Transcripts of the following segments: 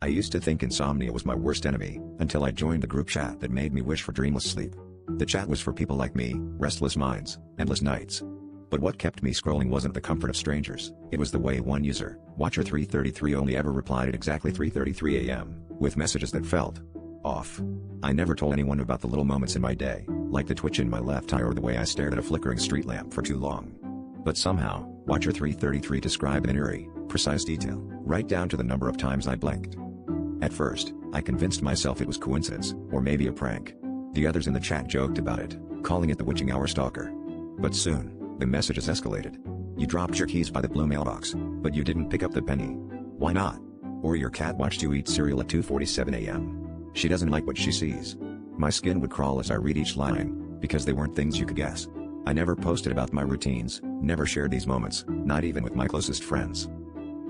I used to think insomnia was my worst enemy, until I joined the group chat that made me wish for dreamless sleep. The chat was for people like me, restless minds, endless nights. But what kept me scrolling wasn't the comfort of strangers, it was the way one user, Watcher333, only ever replied at exactly 3:33 a.m., with messages that felt off. I never told anyone about the little moments in my day, like the twitch in my left eye or the way I stared at a flickering street lamp for too long. But somehow, Watcher333 described in eerie, precise detail, right down to the number of times I blinked. At first, I convinced myself it was coincidence, or maybe a prank. The others in the chat joked about it, calling it the witching hour stalker. But soon, the messages escalated. You dropped your keys by the blue mailbox, but you didn't pick up the penny. Why not? Or your cat watched you eat cereal at 2:47 a.m. She doesn't like what she sees. My skin would crawl as I read each line, because they weren't things you could guess. I never posted about my routines, never shared these moments, not even with my closest friends.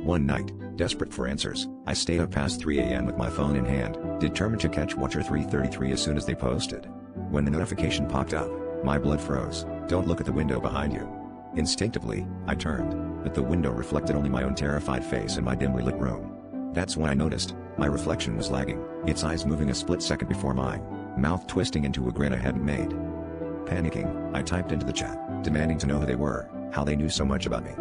One night, desperate for answers, I stayed up past 3 a.m. with my phone in hand, determined to catch Watcher333 as soon as they posted. When the notification popped up, my blood froze. Don't look at the window behind you. Instinctively, I turned, but the window reflected only my own terrified face in my dimly lit room. That's when I noticed, my reflection was lagging, its eyes moving a split second before mine, mouth twisting into a grin I hadn't made. Panicking, I typed into the chat, demanding to know who they were, how they knew so much about me.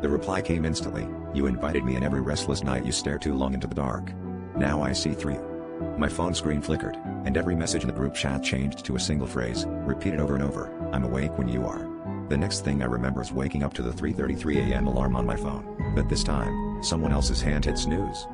The reply came instantly, you invited me and every restless night you stare too long into the dark. Now I see through you. My phone screen flickered, and every message in the group chat changed to a single phrase, repeated over and over, I'm awake when you are. The next thing I remember is waking up to the 3:33 a.m. alarm on my phone, but this time, someone else's hand hit snooze.